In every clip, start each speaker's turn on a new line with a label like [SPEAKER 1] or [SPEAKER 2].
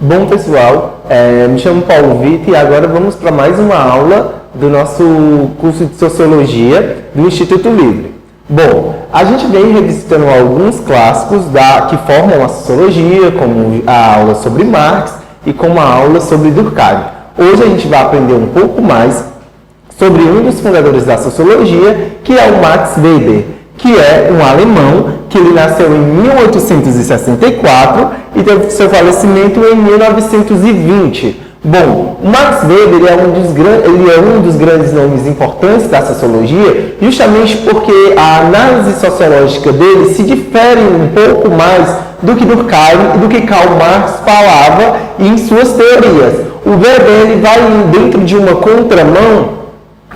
[SPEAKER 1] Bom, pessoal, me chamo Paulo Vitor e agora vamos para mais uma aula do nosso curso de Sociologia do Instituto Livre. Bom, a gente vem revisitando alguns clássicos que formam a Sociologia, como a aula sobre Marx e como a aula sobre Durkheim. Hoje a gente vai aprender um pouco mais sobre um dos fundadores da Sociologia, que é o Max Weber, que é um alemão que ele nasceu em 1864 e teve seu falecimento em 1920. Bom, o Max Weber ele é um dos grandes nomes importantes da sociologia, justamente porque a análise sociológica dele se difere um pouco mais do que Durkheim e do que Karl Marx falava em suas teorias. O Weber ele vai dentro de uma contramão,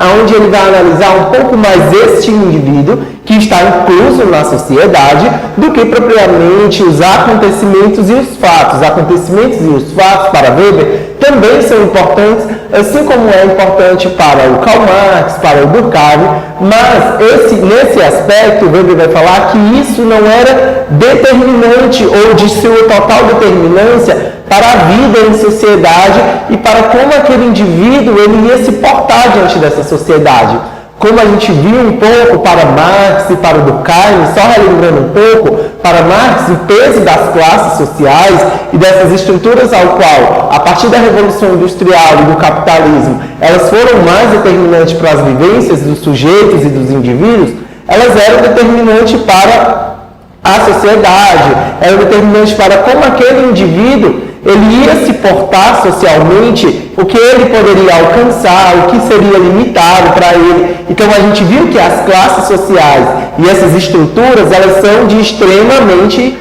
[SPEAKER 1] onde ele vai analisar um pouco mais este indivíduo que está incluso na sociedade do que propriamente os acontecimentos e os fatos. Os acontecimentos e os fatos para Weber também são importantes, assim como é importante para o Karl Marx, para o Durkheim, mas nesse aspecto Weber vai falar que isso não era determinante ou de sua total determinância para a vida em sociedade e para como aquele indivíduo ele ia se portar diante dessa sociedade. Como a gente viu um pouco para Marx e para o Durkheim, só relembrando um pouco, para Marx o peso das classes sociais e dessas estruturas ao qual, a partir da Revolução Industrial e do capitalismo, elas foram mais determinantes para as vivências dos sujeitos e dos indivíduos, elas eram determinantes para a sociedade, eram determinantes para como aquele indivíduo ele ia se portar socialmente, o que ele poderia alcançar, o que seria limitado para ele. Então a gente viu que as classes sociais e essas estruturas elas são extremamente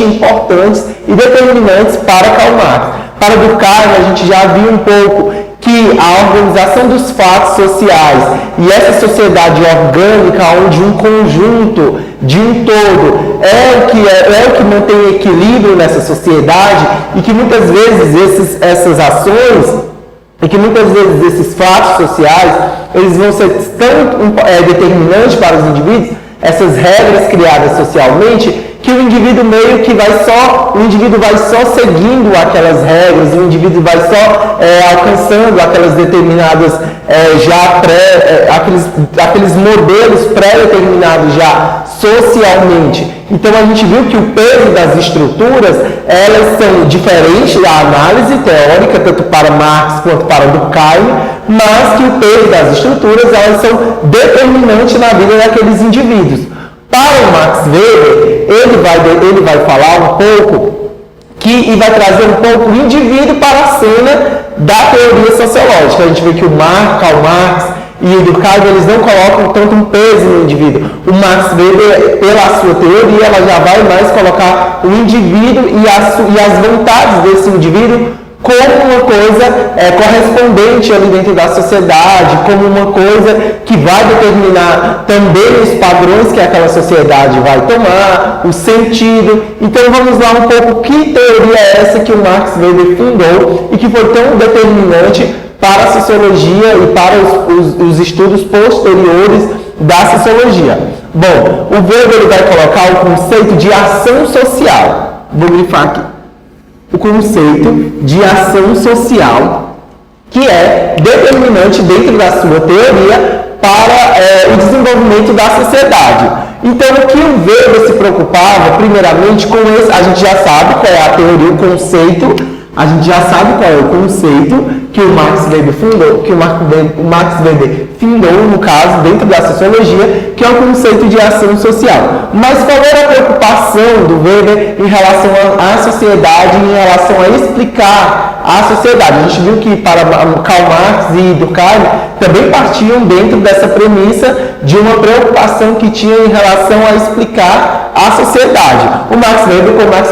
[SPEAKER 1] importantes e determinantes para Karl Marx. Para Durkheim a gente já viu um pouco que a organização dos fatos sociais e essa sociedade orgânica, onde um conjunto de um todo é o que mantém equilíbrio nessa sociedade e que muitas vezes essas ações e que muitas vezes esses fatos sociais eles vão ser tão determinantes para os indivíduos, essas regras criadas socialmente, que o indivíduo vai só seguindo aquelas regras, o indivíduo vai só alcançando aquelas determinadas aqueles modelos pré-determinados já socialmente. Então a gente viu que o peso das estruturas elas são diferentes da análise teórica, tanto para Marx quanto para Durkheim, mas que o peso das estruturas elas são determinantes na vida daqueles indivíduos. Para o Max Weber, ele vai falar um pouco e vai trazer um pouco o indivíduo para a cena da teoria sociológica. A gente vê que o Karl Marx e o Durkheim, eles não colocam tanto um peso no indivíduo. O Max Weber, pela sua teoria, ela já vai mais colocar o indivíduo e as vontades desse indivíduo como uma coisa correspondente ali dentro da sociedade, como uma coisa que vai determinar também os padrões que aquela sociedade vai tomar, o sentido. Então vamos lá um pouco que teoria é essa que o Max Weber fundou e que foi tão determinante para a sociologia e para os estudos posteriores da sociologia. Bom, o Weber vai colocar o conceito de ação social. Vou grifar aqui. O conceito de ação social, que é determinante dentro da sua teoria para o desenvolvimento da sociedade. Então, o que o Weber se preocupava, primeiramente, com esse, a gente já sabe qual é a teoria, o conceito, a gente já sabe qual é o conceito que o Max Weber fundou, no caso, dentro da sociologia, que é o conceito de ação social. Mas qual era a preocupação do Weber em relação à sociedade, em relação a explicar a sociedade? A gente viu que para Karl Marx e Durkheim também partiam dentro dessa premissa de uma preocupação que tinha em relação a explicar a sociedade. O Max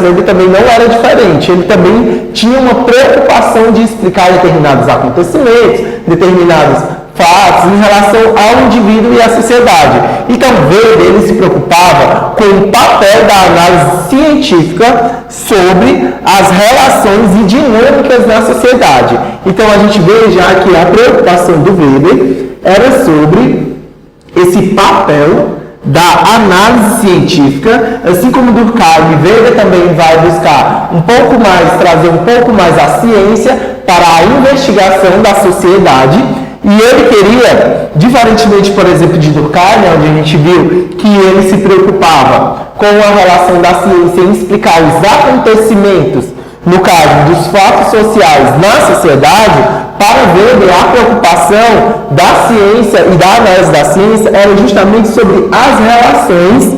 [SPEAKER 1] Weber também não era diferente, ele também tinha uma preocupação de explicar determinados acontecimentos, determinados fatos em relação ao indivíduo e à sociedade. Então, Weber ele se preocupava com o papel da análise científica sobre as relações e dinâmicas na sociedade. Então, a gente vê já que a preocupação do Weber era sobre esse papel da análise científica, assim como Durkheim, Weber também vai buscar um pouco mais, trazer um pouco mais a ciência para a investigação da sociedade. E ele queria, diferentemente, por exemplo, de Durkheim, onde a gente viu que ele se preocupava com a relação da ciência em explicar os acontecimentos, no caso dos fatos sociais na sociedade, para Weber a preocupação da ciência e da análise da ciência era justamente sobre as relações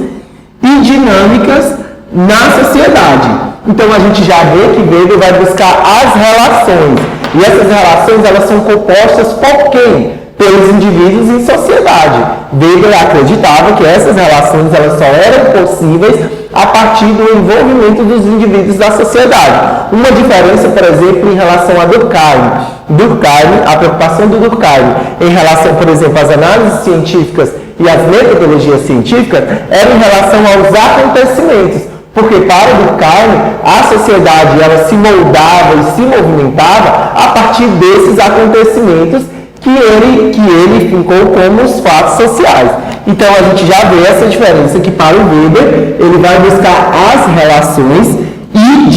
[SPEAKER 1] e dinâmicas na sociedade. Então a gente já vê que Weber vai buscar as relações. E essas relações, elas são compostas por quem? Pelos indivíduos em sociedade. Weber acreditava que essas relações, elas só eram possíveis a partir do envolvimento dos indivíduos da sociedade. Uma diferença, por exemplo, em relação a Durkheim, a preocupação do Durkheim em relação, por exemplo, às análises científicas e às metodologias científicas, era em relação aos acontecimentos. Porque para Durkheim, a sociedade ela se moldava e se movimentava a partir desses acontecimentos que ele ficou como os fatos sociais. Então a gente já vê essa diferença que para o Weber ele vai buscar as relações e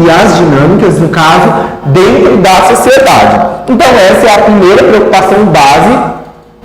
[SPEAKER 1] as dinâmicas, no caso, dentro da sociedade. Então essa é a primeira preocupação base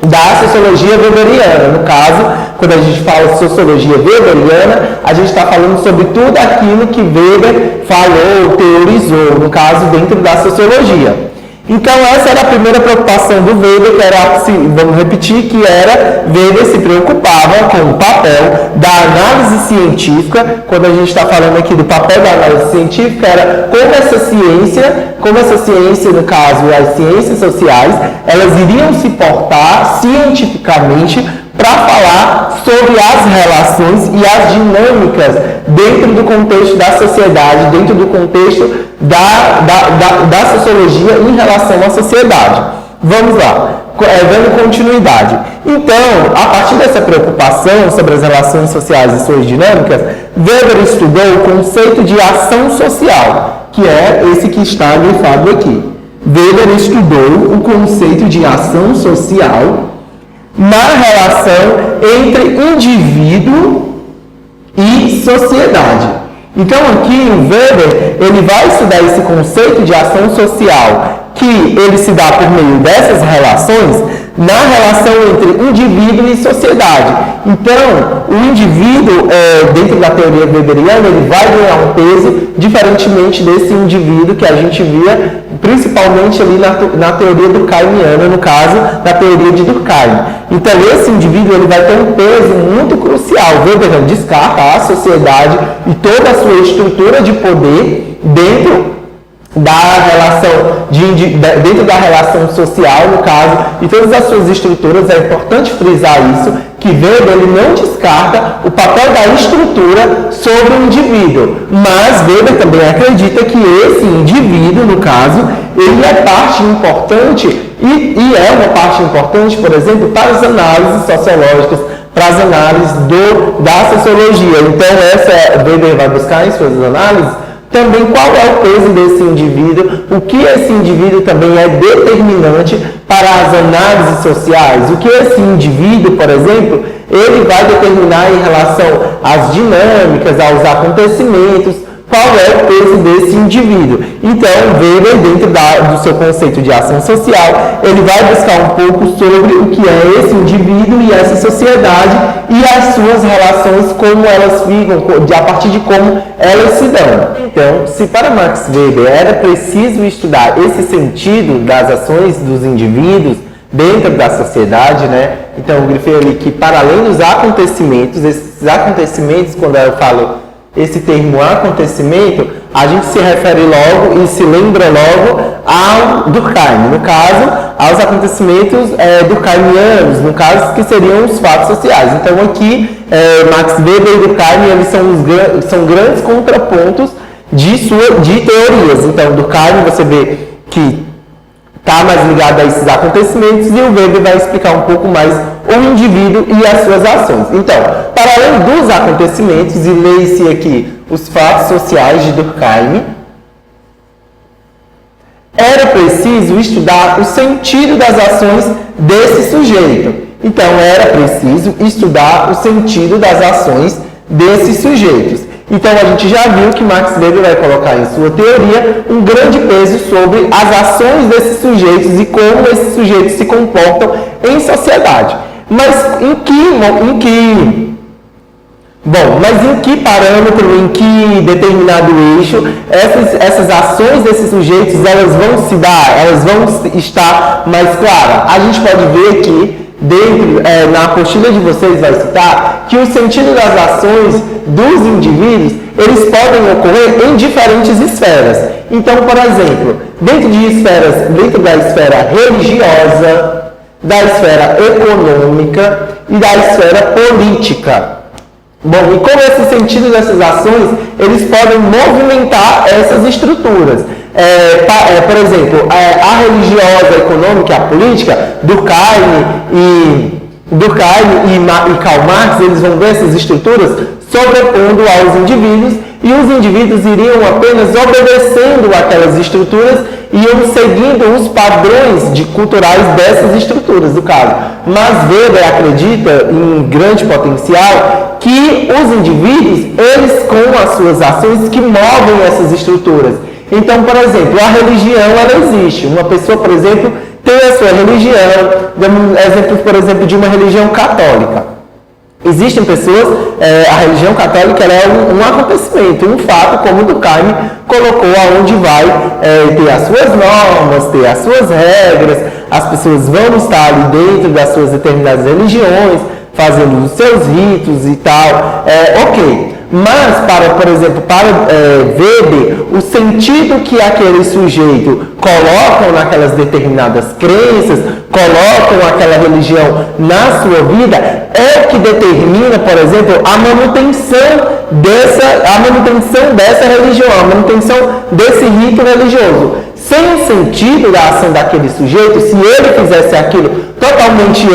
[SPEAKER 1] da sociologia weberiana. No caso, quando a gente fala de sociologia weberiana, a gente está falando sobre tudo aquilo que Weber falou, teorizou, no caso, dentro da sociologia. Então essa era a primeira preocupação do Weber, que era, vamos repetir, que era Weber se preocupava com o papel da análise científica. Quando a gente está falando aqui do papel da análise científica, era como essa ciência, no caso, as ciências sociais, elas iriam se portar cientificamente para falar sobre as relações e as dinâmicas dentro do contexto da sociedade, dentro do contexto da sociologia em relação à sociedade. Vamos lá, dando continuidade. Então, a partir dessa preocupação sobre as relações sociais e suas dinâmicas, Weber estudou o conceito de ação social, que é esse que está grifado aqui. Weber estudou o conceito de ação social na relação entre indivíduo e sociedade. Então aqui o Weber ele vai estudar esse conceito de ação social que ele se dá por meio dessas relações na relação entre indivíduo e sociedade. Então, o indivíduo, dentro da teoria weberiana, ele vai ganhar um peso diferentemente desse indivíduo que a gente via, principalmente ali na teoria durkheimiana, no caso, da teoria de Durkheim. Então, esse indivíduo ele vai ter um peso muito crucial. Weber descarta a sociedade e toda a sua estrutura de poder dentro da relação social, no caso, e todas as suas estruturas. É importante frisar isso, que Weber ele não descarta o papel da estrutura sobre o indivíduo, mas Weber também acredita que esse indivíduo, no caso, ele é parte importante e é uma parte importante, por exemplo, para as análises sociológicas, para as análises da sociologia. Então, Weber vai buscar em suas análises também qual é o peso desse indivíduo, o que esse indivíduo também é determinante para as análises sociais, o que esse indivíduo, por exemplo, ele vai determinar em relação às dinâmicas, aos acontecimentos, qual é o peso desse indivíduo. Então, Weber, dentro do seu conceito de ação social, ele vai buscar um pouco sobre o que é esse indivíduo e essa sociedade e as suas relações, como elas ficam, a partir de como elas se dão. Então, se para Max Weber era preciso estudar esse sentido das ações dos indivíduos dentro da sociedade, né? Então, eu grifei ali que, para além dos acontecimentos, esses acontecimentos, quando eu falo esse termo acontecimento, a gente se refere logo e se lembra logo ao Durkheim, no caso, aos acontecimentos durkheimianos, no caso, que seriam os fatos sociais. Então aqui, Max Weber e Durkheim, eles são grandes contrapontos de teorias. Então, Durkheim, você vê que está mais ligado a esses acontecimentos, e o Weber vai explicar um pouco mais o indivíduo e as suas ações. Então, para além dos acontecimentos, e leia-se aqui os fatos sociais de Durkheim, era preciso estudar o sentido das ações desse sujeito. Então era preciso estudar o sentido das ações desses sujeitos. Então a gente já viu que Max Weber vai colocar em sua teoria um grande peso sobre as ações desses sujeitos e como esses sujeitos se comportam em sociedade. Mas em que parâmetro, em que determinado eixo essas ações desses sujeitos elas vão se dar, elas vão estar mais claras? A gente pode ver que na apostila de vocês vai citar que o sentido das ações dos indivíduos, eles podem ocorrer em diferentes esferas. Então, por exemplo, dentro da esfera religiosa, da esfera econômica e da esfera política. Bom, e como esse sentido dessas ações, eles podem movimentar essas estruturas. Por exemplo, a religiosa, a econômica e a política, Durkheim e Karl Marx, eles vão ver essas estruturas sobrepondo aos indivíduos, e os indivíduos iriam apenas obedecendo aquelas estruturas e iam seguindo os padrões culturais dessas estruturas, no caso. Mas Weber acredita em grande potencial que os indivíduos, eles com as suas ações que movem essas estruturas. Então, por exemplo, a religião, ela existe. Uma pessoa, por exemplo, tem a sua religião, damos exemplos, por exemplo, de uma religião católica. Existem pessoas, a religião católica ela é um acontecimento, um fato, como o Durkheim colocou, aonde vai ter as suas normas, ter as suas regras, as pessoas vão estar ali dentro das suas determinadas religiões, fazendo os seus ritos e tal, ok. Mas, por exemplo, para Weber, o sentido que aquele sujeito colocam naquelas determinadas crenças, colocam aquela religião na sua vida, é o que determina, por exemplo, a manutenção dessa religião, a manutenção desse rito religioso. Sem o sentido da ação daquele sujeito, se ele fizesse aquilo totalmente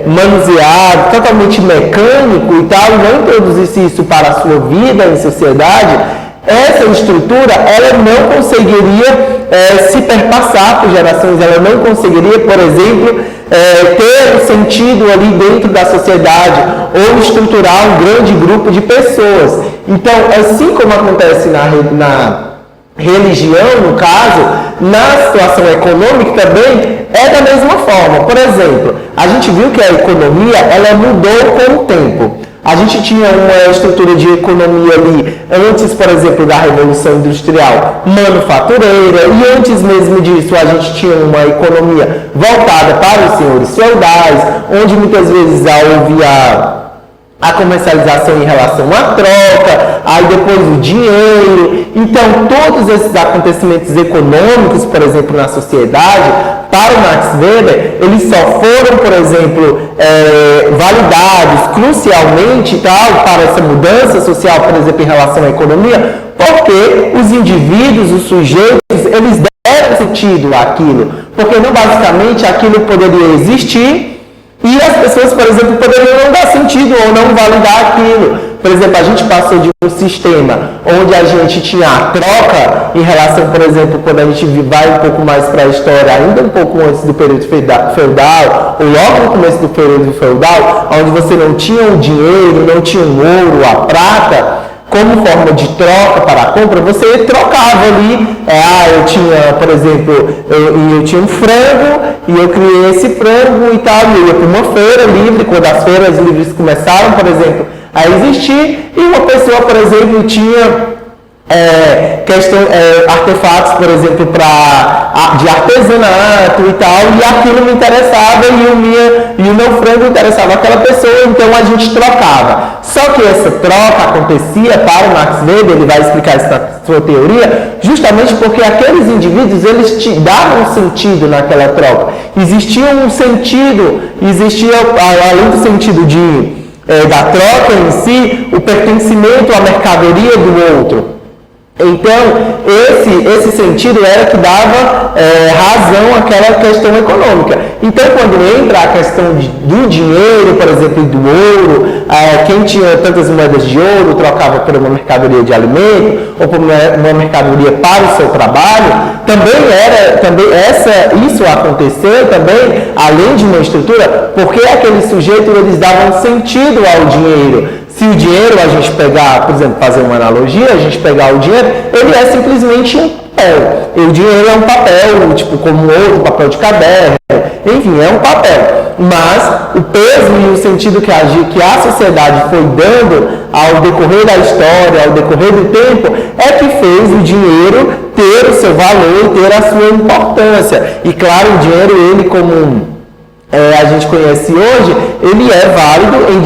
[SPEAKER 1] manuseado, totalmente mecânico e tal, e não introduzisse isso para a sua vida em sociedade, essa estrutura ela não conseguiria se perpassar por gerações, ela não conseguiria, por exemplo, ter um sentido ali dentro da sociedade ou estruturar um grande grupo de pessoas. Então, assim como acontece na religião, no caso, na situação econômica também é da mesma forma. Por exemplo, a gente viu que a economia ela mudou com o tempo. A gente tinha uma estrutura de economia ali antes, por exemplo, da Revolução Industrial manufatureira, e antes mesmo disso a gente tinha uma economia voltada para os senhores feudais, onde muitas vezes houve a comercialização em relação à troca, aí depois o dinheiro. Então, todos esses acontecimentos econômicos, por exemplo, na sociedade, para o Max Weber, eles só foram, por exemplo, validados crucialmente tal, para essa mudança social, por exemplo, em relação à economia, porque os indivíduos, os sujeitos, eles deram sentido àquilo, porque não basicamente aquilo poderia existir e as pessoas, por exemplo, poderiam não dar sentido ou não validar aquilo. Por exemplo, a gente passou de um sistema onde a gente tinha a troca em relação, por exemplo, quando a gente vai um pouco mais para a história, ainda um pouco antes do período feudal, ou logo no começo do período feudal, onde você não tinha o dinheiro, não tinha o ouro, a prata, como forma de troca para a compra, você trocava ali, eu tinha, por exemplo, eu tinha um frango, e eu criei esse frango e tal, e eu ia para uma feira livre, quando as feiras livres começaram, por exemplo, a existir, e uma pessoa, por exemplo, tinha artefatos, por exemplo, de artesanato e tal, e aquilo me interessava e o meu frango interessava aquela pessoa, então a gente trocava. Só que essa troca acontecia para o Max Weber, ele vai explicar isso na sua teoria, justamente porque aqueles indivíduos, eles te davam um sentido naquela troca. Existia um sentido, além do sentido da troca em si, o pertencimento à mercadoria do outro. Então, esse esse sentido era que dava razão àquela questão econômica. Então, quando entra a questão do dinheiro, por exemplo, e do ouro, quem tinha tantas moedas de ouro trocava por uma mercadoria de alimento ou por uma mercadoria para o seu trabalho, isso aconteceu também, além de uma estrutura, porque aquele sujeito, eles davam sentido ao dinheiro. Se o dinheiro, a gente pegar, por exemplo, fazer uma analogia, a gente pegar o dinheiro, ele é simplesmente um papel. E o dinheiro é um papel, tipo como outro papel de caderno, enfim, é um papel. Mas o peso e o sentido que a sociedade foi dando ao decorrer da história, ao decorrer do tempo, é que fez o dinheiro ter o seu valor e ter a sua importância. E claro, o dinheiro, ele como a gente conhece hoje, ele é válido em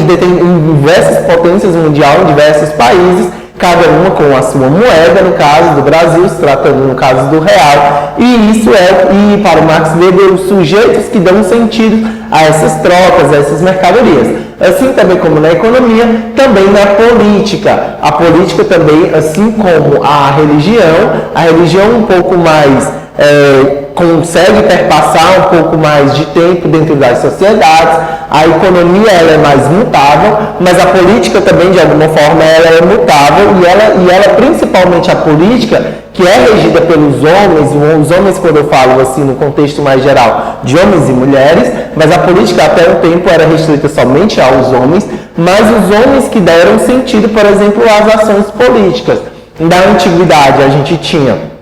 [SPEAKER 1] diversas potências mundiais, em diversos países, cada uma com a sua moeda, no caso do Brasil, se tratando no caso do real, e para o Max Weber, os sujeitos que dão sentido a essas trocas, a essas mercadorias. Assim também como na economia, também na política. A política também, assim como a religião um pouco mais consegue perpassar um pouco mais de tempo dentro das sociedades, a economia ela é mais mutável, mas a política também, de alguma forma, ela é mutável e ela principalmente a política, que é regida pelos homens, os homens, quando eu falo assim no contexto mais geral, de homens e mulheres, mas a política até um tempo era restrita somente aos homens, mas os homens que deram sentido, por exemplo, às ações políticas. Na antiguidade a gente tinha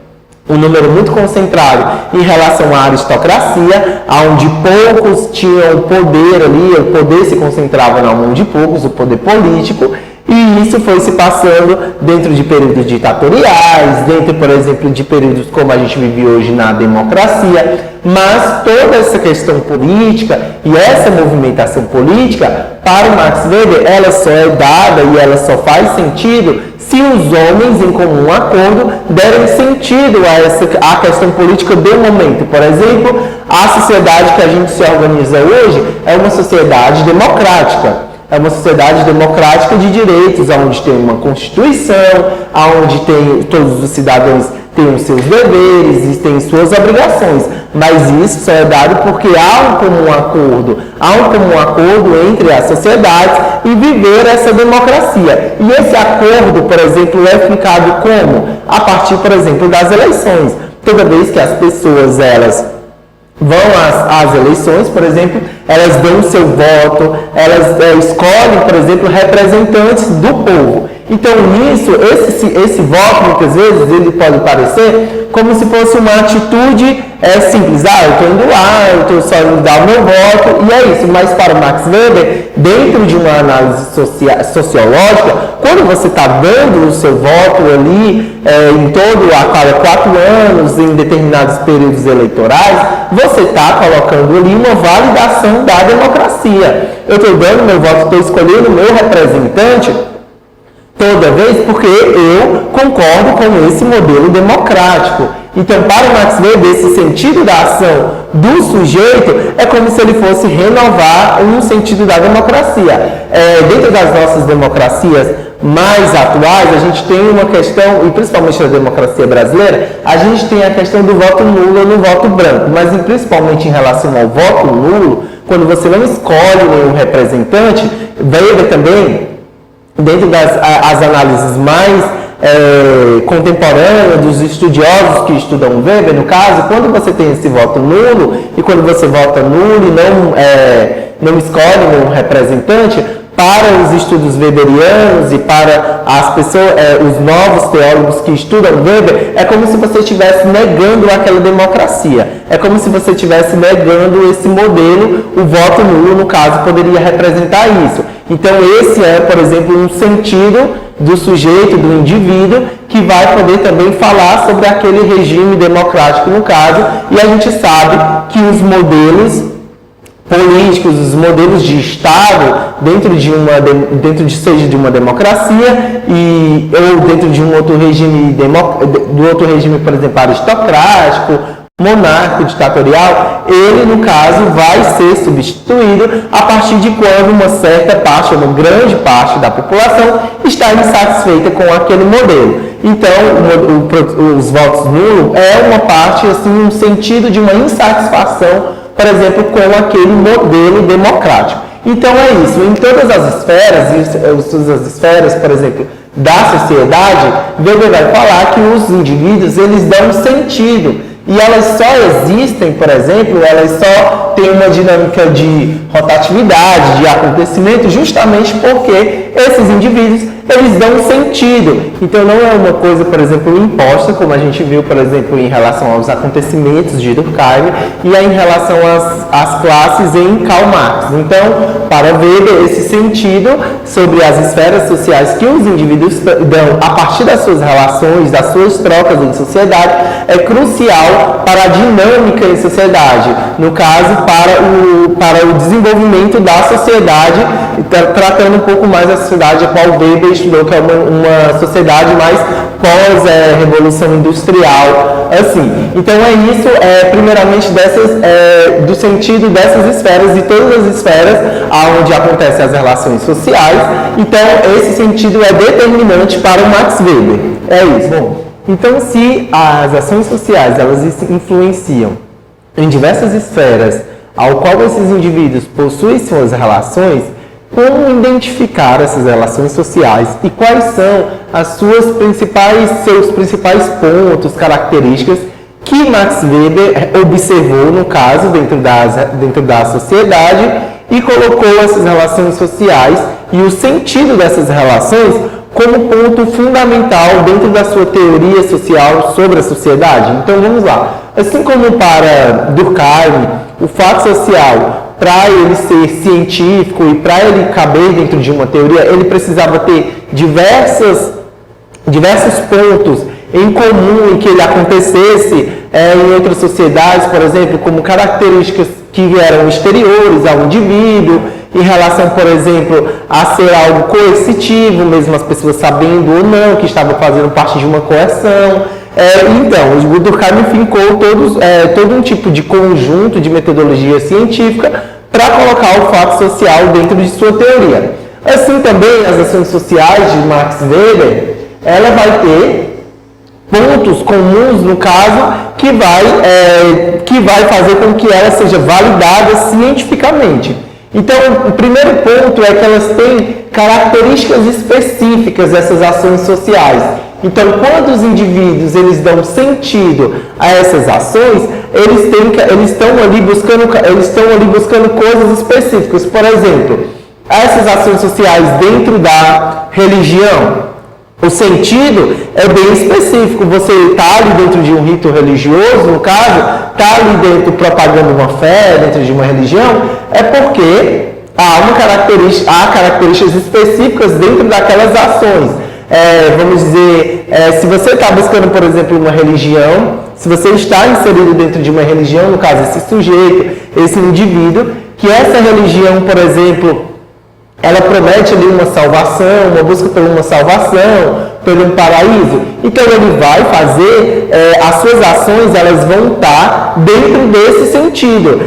[SPEAKER 1] um número muito concentrado em relação à aristocracia, onde poucos tinham poder ali, o poder se concentrava na mão de poucos, o poder político, e isso foi se passando dentro de períodos ditatoriais, dentro, por exemplo, de períodos como a gente vive hoje na democracia, mas toda essa questão política e essa movimentação política, para o Max Weber, ela só é dada e ela só faz sentido se os homens, em comum acordo, derem sentido à questão política do momento. Por exemplo, a sociedade que a gente se organiza hoje é uma sociedade democrática. É uma sociedade democrática de direitos, onde tem uma Constituição, onde todos os cidadãos têm os seus deveres e têm suas obrigações. Mas isso só é dado porque há um comum acordo entre as sociedades e viver essa democracia. E esse acordo, por exemplo, é ficado como? A partir, por exemplo, das eleições. Toda vez que as pessoas, elas vão às eleições, por exemplo, elas dão o seu voto, elas escolhem, por exemplo, representantes do povo. Então, nisso, esse voto, muitas vezes, ele pode parecer como se fosse uma atitude simples. Eu estou indo lá, eu estou só indo dar o meu voto, e é isso. Mas para o Max Weber, dentro de uma análise sociológica, quando você está dando o seu voto ali, a cada 4 anos, em determinados períodos eleitorais, você está colocando ali uma validação da democracia. Eu estou dando meu voto, estou escolhendo o meu representante toda vez porque eu concordo com esse modelo democrático. Então, para o Max Weber, esse sentido da ação do sujeito é como se ele fosse renovar um sentido da democracia. Dentro das nossas democracias mais atuais, a gente tem uma questão, e principalmente na democracia brasileira, a gente tem a questão do voto nulo ou no voto branco, mas principalmente em relação ao voto nulo, quando você não escolhe nenhum representante, Weber também, dentro das análises mais contemporâneas, dos estudiosos que estudam Weber, no caso, quando você tem esse voto nulo, e quando você vota nulo e não escolhe nenhum representante, para os estudos weberianos e para as pessoas, os novos teólogos que estudam Weber, é como se você estivesse negando aquela democracia. É como se você estivesse negando esse modelo, o voto nulo, no caso, poderia representar isso. Então, esse é, por exemplo, um sentido do sujeito, do indivíduo, que vai poder também falar sobre aquele regime democrático, no caso, e a gente sabe que os modelos políticos, os modelos de Estado seja de uma democracia ou dentro de um outro regime, por exemplo, aristocrático monárquico, ditatorial, ele, no caso, vai ser substituído a partir de quando uma certa parte, uma grande parte da população está insatisfeita com aquele modelo. Então, os votos nulos é uma parte, assim, um sentido de uma insatisfação, por exemplo, com aquele modelo democrático. Então, é isso. Em todas as esferas, por exemplo, da sociedade, Weber vai falar que os indivíduos, eles dão sentido. E elas só existem, por exemplo, elas só têm uma dinâmica de rotatividade, de acontecimento, justamente porque esses indivíduos, eles dão sentido. Então, não é uma coisa, por exemplo, imposta, como a gente viu, por exemplo, em relação aos acontecimentos de Durkheim e em relação às classes em Karl Marx. Então, para Weber, esse sentido sobre as esferas sociais que os indivíduos dão a partir das suas relações, das suas trocas em sociedade, é crucial para a dinâmica em sociedade, no caso, para o desenvolvimento da sociedade, tratando um pouco mais da sociedade a qual Weber estudou, que é uma sociedade mais pós-revolução industrial, assim. Então é isso, primeiramente, do sentido dessas esferas, e todas as esferas onde acontecem as relações sociais. Então esse sentido é determinante para o Max Weber. É isso. Bom, então se as ações sociais, elas influenciam em diversas esferas ao qual esses indivíduos possuem suas relações, como identificar essas relações sociais e quais são seus principais pontos, características que Max Weber observou, no caso, dentro da sociedade, e colocou essas relações sociais e o sentido dessas relações como ponto fundamental dentro da sua teoria social sobre a sociedade. Então vamos lá. Assim como para Durkheim, o fato social, para ele ser científico e para ele caber dentro de uma teoria, ele precisava ter diversos pontos em comum em que ele acontecesse em outras sociedades, por exemplo, como características que eram exteriores ao indivíduo, em relação, por exemplo, a ser algo coercitivo, mesmo as pessoas sabendo ou não que estava fazendo parte de uma coerção. Então, o Durkheim fincou todo um tipo de conjunto de metodologia científica para colocar o fato social dentro de sua teoria. Assim também, as ações sociais de Max Weber, ela vai ter pontos comuns, no caso, que vai fazer com que ela seja validada cientificamente. Então, o primeiro ponto é que elas têm características específicas dessas ações sociais. Então, quando os indivíduos eles dão sentido a essas ações, eles estão ali buscando coisas específicas. Por exemplo, essas ações sociais dentro da religião, o sentido é bem específico. Você está ali dentro de um rito religioso, no caso, está ali dentro propagando uma fé, dentro de uma religião, é porque há características específicas dentro daquelas ações. Vamos dizer, se você está buscando, por exemplo, uma religião, se você está inserido dentro de uma religião, no caso, esse sujeito, esse indivíduo, que essa religião, por exemplo, ela promete ali uma salvação, uma busca por uma salvação, por um paraíso. Então ele vai fazer, as suas ações, elas vão estar dentro desse sentido.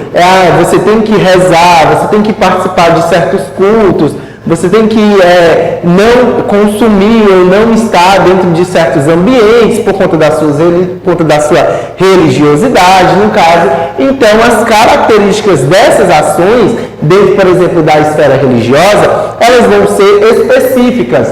[SPEAKER 1] Você tem que rezar, você tem que participar de certos cultos, você tem que não consumir ou não estar dentro de certos ambientes por conta da sua religiosidade, no caso. Então, as características dessas ações, dentro, por exemplo, da esfera religiosa, elas vão ser específicas.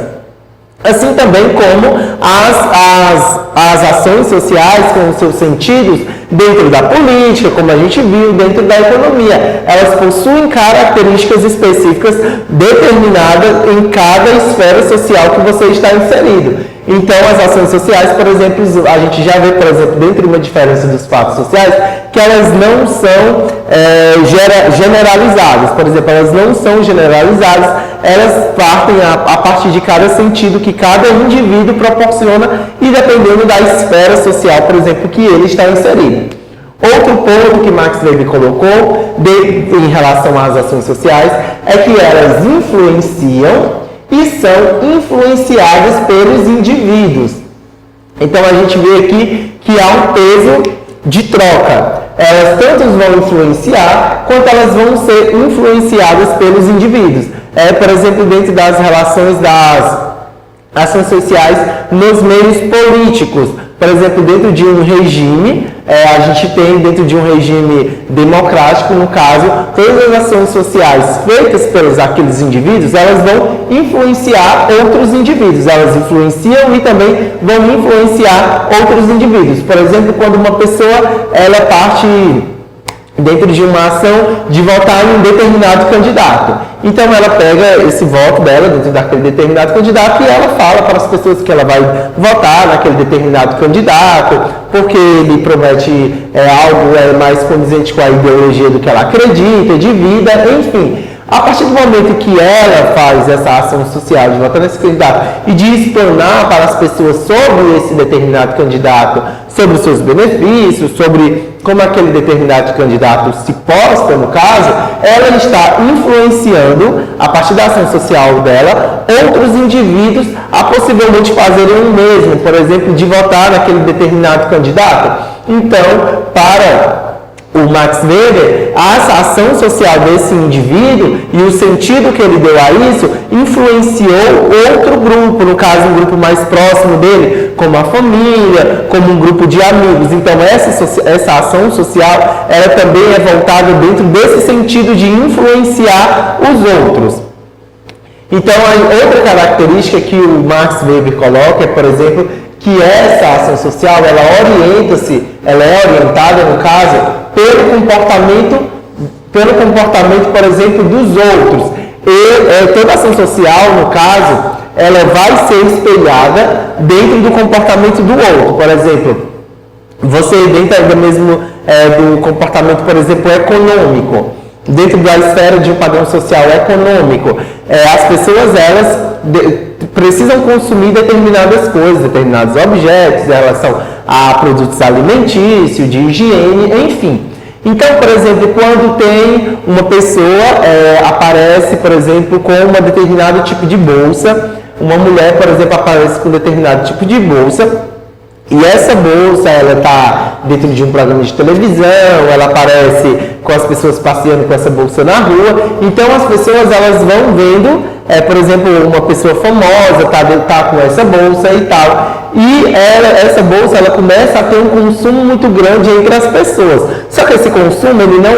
[SPEAKER 1] Assim também como as ações sociais com os seus sentidos dentro da política, como a gente viu, dentro da economia. Elas possuem características específicas determinadas em cada esfera social que você está inserido. Então, as ações sociais, por exemplo, a gente já vê, por exemplo, dentro de uma diferença dos fatos sociais, que elas não são generalizadas. Por exemplo, elas não são generalizadas, elas partem a partir de cada sentido que cada indivíduo proporciona e dependendo da esfera social, por exemplo, que ele está inserido. Outro ponto que Max Weber colocou em relação às ações sociais é que elas influenciam e são influenciadas pelos indivíduos. Então a gente vê aqui que há um peso de troca. Elas tanto vão influenciar, quanto elas vão ser influenciadas pelos indivíduos. Por exemplo, dentro das relações das ações sociais nos meios políticos. Por exemplo, dentro de um regime, a gente tem dentro de um regime democrático, no caso, todas as ações sociais feitas pelos aqueles indivíduos, elas vão influenciar outros indivíduos, elas influenciam e também vão influenciar outros indivíduos. Por exemplo, quando uma pessoa ela parte dentro de uma ação de votar em um determinado candidato. Então ela pega esse voto dela dentro daquele determinado candidato e ela fala para as pessoas que ela vai votar naquele determinado candidato, porque ele promete algo mais condizente com a ideologia do que ela acredita, de vida, enfim. A partir do momento que ela faz essa ação social de votar nesse candidato e de explanar para as pessoas sobre esse determinado candidato, sobre os seus benefícios, sobre como aquele determinado candidato se posta, no caso, ela está influenciando, a partir da ação social dela, outros indivíduos a possivelmente fazerem o mesmo, por exemplo, de votar naquele determinado candidato. Então, para o Max Weber, a ação social desse indivíduo e o sentido que ele deu a isso influenciou outro grupo, no caso um grupo mais próximo dele, como a família, como um grupo de amigos. Então essa ação social, ela também é voltada dentro desse sentido de influenciar os outros. Então a outra característica que o Max Weber coloca é, por exemplo, que essa ação social, ela é orientada, no caso, pelo comportamento, por exemplo, dos outros. E toda ação social, no caso, ela vai ser espelhada dentro do comportamento do outro. Por exemplo, você dentro do comportamento, por exemplo, econômico, dentro da esfera de um padrão social econômico, as pessoas, elas precisam consumir determinadas coisas, determinados objetos em relação a produtos alimentícios, de higiene, enfim. Então, por exemplo, quando tem uma pessoa, aparece, por exemplo, com um determinado tipo de bolsa, uma mulher, por exemplo, aparece com um determinado tipo de bolsa, e essa bolsa, ela está dentro de um programa de televisão, ela aparece com as pessoas passeando com essa bolsa na rua, então as pessoas, elas vão vendo, por exemplo, uma pessoa famosa tá com essa bolsa e tal, e essa bolsa, ela começa a ter um consumo muito grande entre as pessoas. Só que esse consumo, ele não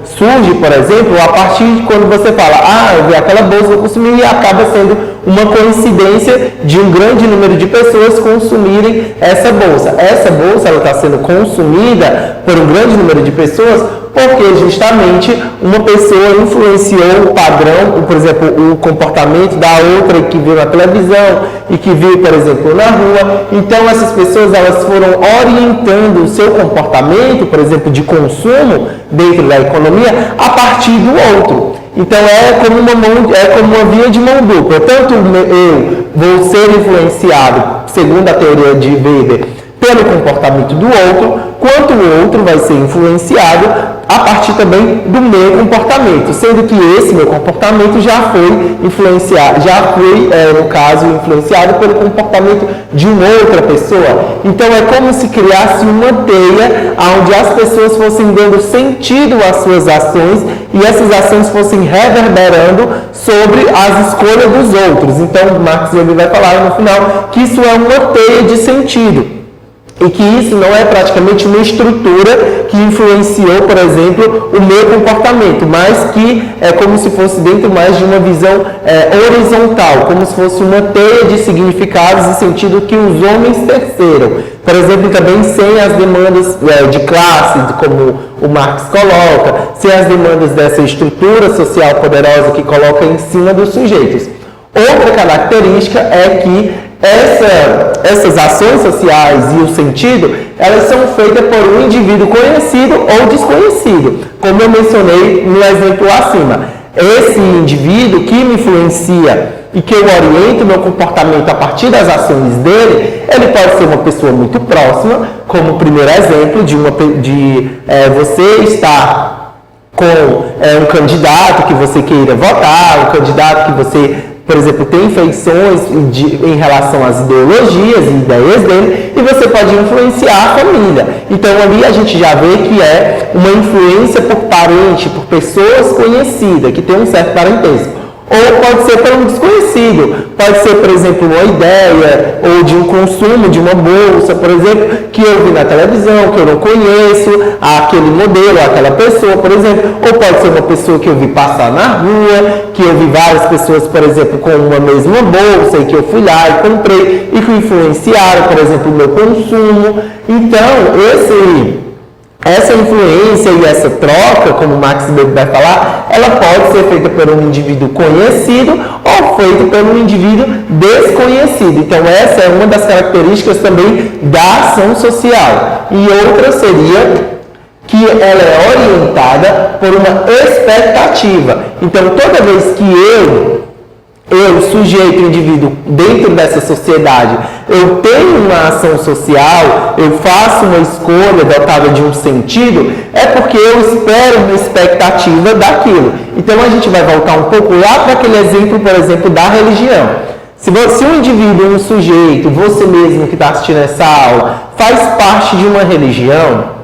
[SPEAKER 1] surge, por exemplo, a partir de quando você fala, eu vi aquela bolsa, eu consumi, e acaba sendo uma coincidência de um grande número de pessoas consumirem essa bolsa. Essa bolsa, ela está sendo consumida por um grande número de pessoas porque justamente uma pessoa influenciou o padrão, por exemplo, o comportamento da outra que viu na televisão e que viu, por exemplo, na rua. Então essas pessoas, elas foram orientando o seu comportamento, por exemplo, de consumo dentro da economia a partir do outro. Então é como uma via de mão dupla. Tanto eu vou ser influenciado, segundo a teoria de Weber, pelo comportamento do outro, quanto o outro vai ser influenciado a partir também do meu comportamento, sendo que esse meu comportamento já foi influenciado, no caso, influenciado pelo comportamento de uma outra pessoa. Então é como se criasse uma teia onde as pessoas fossem dando sentido às suas ações e essas ações fossem reverberando sobre as escolhas dos outros. Então Marx ele vai falar no final que isso é uma teia de sentido. E que isso não é praticamente uma estrutura que influenciou, por exemplo, o meu comportamento, mas que é como se fosse dentro mais de uma visão horizontal, como se fosse uma teia de significados e sentido que os homens teceram. Por exemplo, também sem as demandas de classe, como o Marx coloca, sem as demandas dessa estrutura social poderosa que coloca em cima dos sujeitos. Outra característica é que essas ações sociais e o sentido, elas são feitas por um indivíduo conhecido ou desconhecido, como eu mencionei no exemplo acima. Esse indivíduo que me influencia e que eu oriento meu comportamento a partir das ações dele, ele pode ser uma pessoa muito próxima, como o primeiro exemplo de você estar com um candidato que você queira votar, um candidato que você por exemplo, tem feições em relação às ideologias e ideias dele, e você pode influenciar a família. Então ali a gente já vê que é uma influência por parente, por pessoas conhecidas, que tem um certo parentesco. Ou pode ser por um desconhecido, pode ser, por exemplo, uma ideia ou de um consumo de uma bolsa, por exemplo, que eu vi na televisão, que eu não conheço, aquele modelo, aquela pessoa, por exemplo, ou pode ser uma pessoa que eu vi passar na rua, que eu vi várias pessoas, por exemplo, com uma mesma bolsa e que eu fui lá e comprei e que influenciaram, por exemplo, o meu consumo. Então, essa influência e essa troca, como o Max Weber vai falar, ela pode ser feita por um indivíduo conhecido ou feita por um indivíduo desconhecido. Então, essa é uma das características também da ação social. E outra seria que ela é orientada por uma expectativa. Então, toda vez que eu, sujeito, indivíduo, dentro dessa sociedade, eu tenho uma ação social, eu faço uma escolha dotada de um sentido, é porque eu espero uma expectativa daquilo. Então a gente vai voltar um pouco lá para aquele exemplo, por exemplo, da religião. Se um indivíduo, um sujeito, você mesmo que está assistindo essa aula, faz parte de uma religião,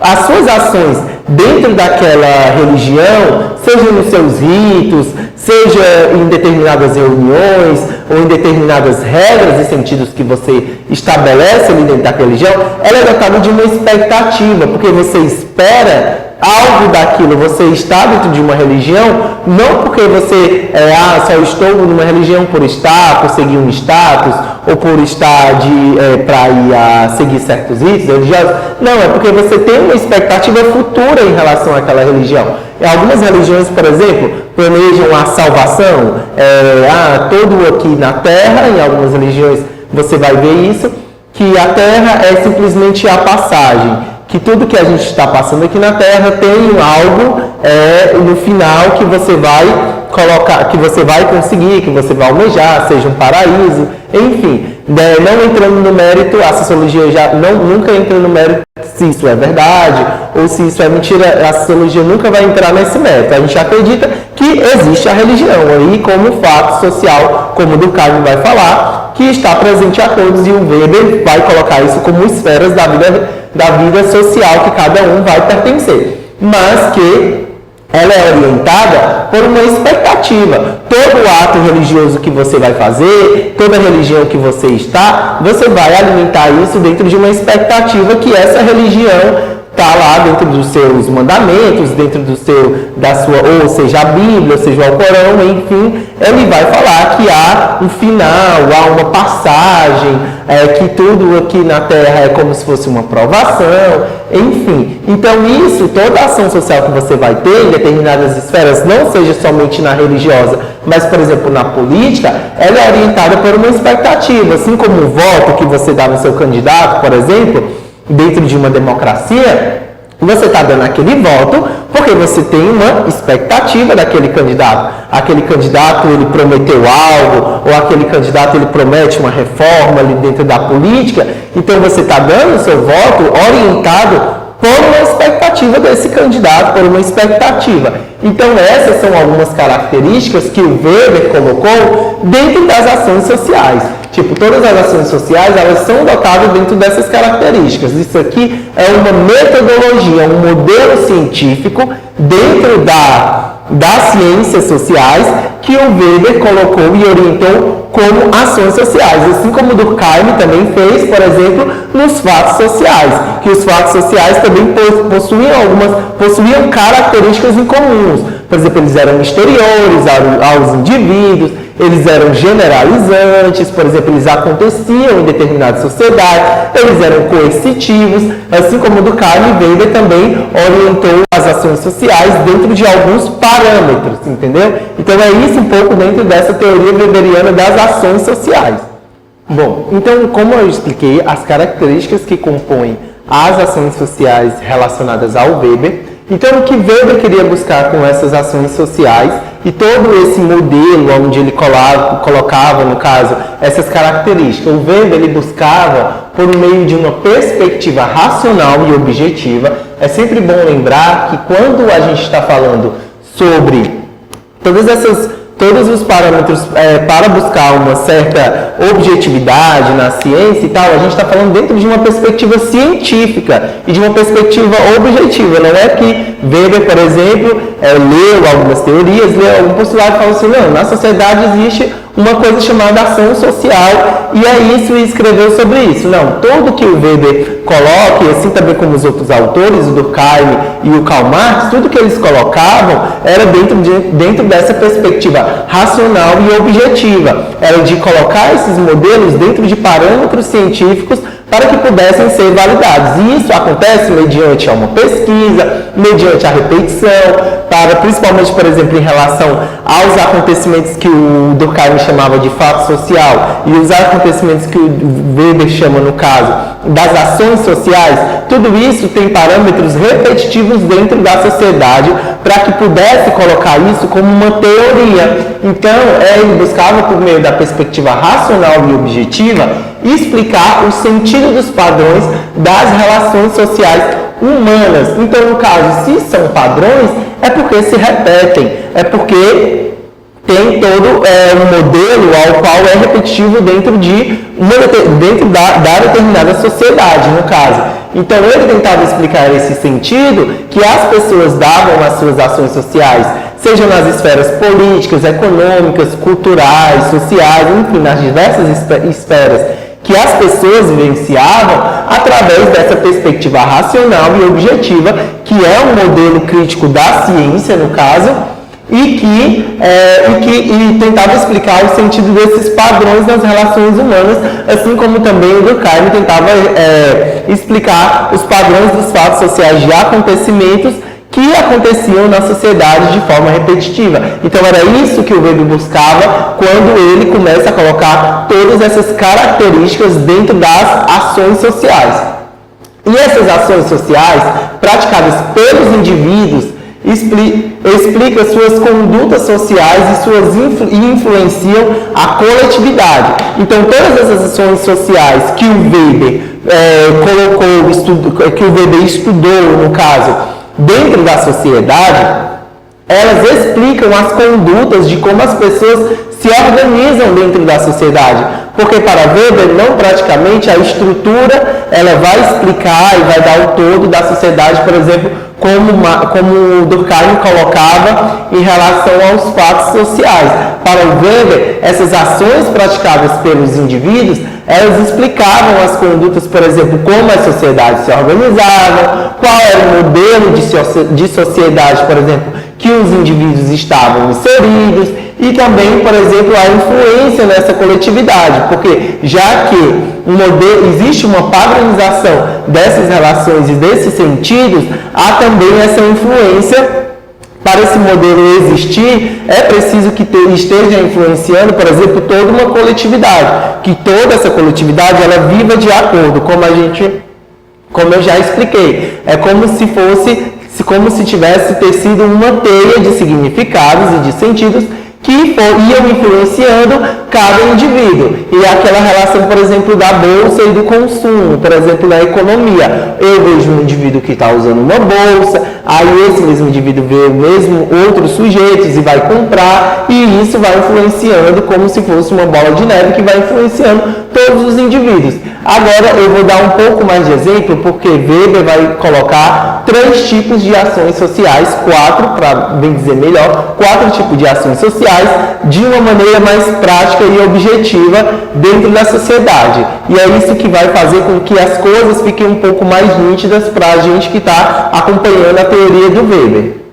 [SPEAKER 1] as suas ações dentro daquela religião, seja nos seus ritos, seja em determinadas reuniões ou em determinadas regras e sentidos que você estabelece ali dentro daquela religião, ela é dotada de uma expectativa, porque você espera algo daquilo, você está dentro de uma religião, não porque você só estou numa religião por estar, por seguir um status, ou por estar para ir a seguir certos ritos religiosos, não, é porque você tem uma expectativa futura em relação àquela religião. Em algumas religiões, por exemplo, planejam a salvação, todo aqui na Terra, em algumas religiões você vai ver isso, que a Terra é simplesmente a passagem, que tudo que a gente está passando aqui na Terra tem algo no final que você vai colocar, que você vai conseguir, que você vai almejar, seja um paraíso, enfim. Não entrando no mérito, a sociologia já nunca entra no mérito se isso é verdade ou se isso é mentira, a sociologia nunca vai entrar nesse mérito. A gente acredita que existe a religião aí como fato social, como o Durkheim vai falar, que está presente a todos, e o Weber vai colocar isso como esferas da vida social que cada um vai pertencer, mas que ela é orientada por uma expectativa. Todo ato religioso que você vai fazer, toda religião que você está, você vai alimentar isso dentro de uma expectativa que essa religião está lá dentro dos seus mandamentos, dentro ou seja, a Bíblia, ou seja, o Alcorão, enfim, ele vai falar que há um final, há uma passagem, que tudo aqui na Terra é como se fosse uma provação, enfim. Então isso, toda a ação social que você vai ter em determinadas esferas, não seja somente na religiosa, mas, por exemplo, na política, ela é orientada por uma expectativa, assim como o voto que você dá no seu candidato, por exemplo, dentro de uma democracia, você está dando aquele voto porque você tem uma expectativa daquele candidato. Aquele candidato, ele prometeu algo, ou aquele candidato, ele promete uma reforma ali dentro da política. Então, você está dando o seu voto orientado por uma expectativa desse candidato, por uma expectativa. Então, essas são algumas características que o Weber colocou dentro das ações sociais. Tipo, todas as ações sociais, elas são dotadas dentro dessas características. Isso aqui é uma metodologia, um modelo científico dentro das ciências sociais que o Weber colocou e orientou como ações sociais, assim como o Durkheim também fez, por exemplo, nos fatos sociais, que os fatos sociais também possuíam características em comuns. Por exemplo, eles eram exteriores aos indivíduos, eles eram generalizantes, por exemplo, eles aconteciam em determinada sociedade, eles eram coercitivos, assim como o Durkheim, Weber também orientou as ações sociais dentro de alguns parâmetros, entendeu? Então é isso um pouco dentro dessa teoria weberiana das ações sociais. Bom, então como eu expliquei, as características que compõem as ações sociais relacionadas ao Weber, então o que Weber queria buscar com essas ações sociais e todo esse modelo onde ele colocava, no caso, essas características, o Weber ele buscava por meio de uma perspectiva racional e objetiva. É sempre bom lembrar que quando a gente está falando sobre todas essas todos os parâmetros para buscar uma certa objetividade na ciência e tal, a gente está falando dentro de uma perspectiva científica e de uma perspectiva objetiva. Não é que Weber, por exemplo, leu algumas teorias, leu algum postulado e falou assim, não, na sociedade existe uma coisa chamada ação social e é isso, e escreveu sobre isso. Não, tudo que o Weber coloca, e assim também como os outros autores, o Durkheim e o Karl Marx, tudo que eles colocavam era dentro dessa perspectiva racional e objetiva. Era de colocar esses modelos dentro de parâmetros científicos para que pudessem ser validados. E isso acontece mediante uma pesquisa, mediante a repetição, principalmente, por exemplo, em relação aos acontecimentos que o Durkheim chamava de fato social e os acontecimentos que o Weber chama, no caso, das ações sociais. Tudo isso tem parâmetros repetitivos dentro da sociedade para que pudesse colocar isso como uma teoria. Então, ele buscava, por meio da perspectiva racional e objetiva, explicar o sentido dos padrões das relações sociais humanas. Então, no caso, se são padrões, é porque se repetem, é porque tem todo um modelo ao qual é repetitivo dentro da determinada sociedade, no caso. Então, ele tentava explicar esse sentido que as pessoas davam nas suas ações sociais, sejam nas esferas políticas, econômicas, culturais, sociais, enfim, nas diversas esferas que as pessoas vivenciavam através dessa perspectiva racional e objetiva, que é um modelo crítico da ciência, no caso, e tentava explicar o sentido desses padrões nas relações humanas, assim como também o Durkheim tentava explicar os padrões dos fatos sociais de acontecimentos que aconteciam na sociedade de forma repetitiva. Então era isso que o Weber buscava quando ele começa a colocar todas essas características dentro das ações sociais. E essas ações sociais, praticadas pelos indivíduos, explica suas condutas sociais e influenciam a coletividade. Então, todas essas ações sociais que o Weber que o Weber estudou, no caso, dentro da sociedade, elas explicam as condutas de como as pessoas se organizam dentro da sociedade. Porque para Weber, não praticamente a estrutura, ela vai explicar e vai dar o todo da sociedade, por exemplo, como o Durkheim colocava em relação aos fatos sociais. Para o Weber, essas ações praticadas pelos indivíduos, elas explicavam as condutas, por exemplo, como as sociedades se organizavam, qual era o modelo de sociedade, por exemplo, que os indivíduos estavam inseridos, e também, por exemplo, a influência nessa coletividade, porque já que existe uma padronização dessas relações e desses sentidos, há também essa influência. Para esse modelo existir, é preciso que esteja influenciando, por exemplo, toda uma coletividade, que toda essa coletividade ela viva de acordo, como eu já expliquei. É como se tivesse tecido uma teia de significados e de sentidos que iam influenciando cada indivíduo. E aquela relação, por exemplo, da bolsa e do consumo, por exemplo, na economia. Eu vejo um indivíduo que está usando uma bolsa, aí esse mesmo indivíduo vê mesmo outros sujeitos e vai comprar, e isso vai influenciando como se fosse uma bola de neve que vai influenciando todos os indivíduos. Agora eu vou dar um pouco mais de exemplo, porque Weber vai colocar 3 tipos de ações sociais, 4, para bem dizer melhor, 4 tipos de ações sociais, de uma maneira mais prática e objetiva dentro da sociedade. E é isso que vai fazer com que as coisas fiquem um pouco mais nítidas para a gente que está acompanhando a teoria do Weber.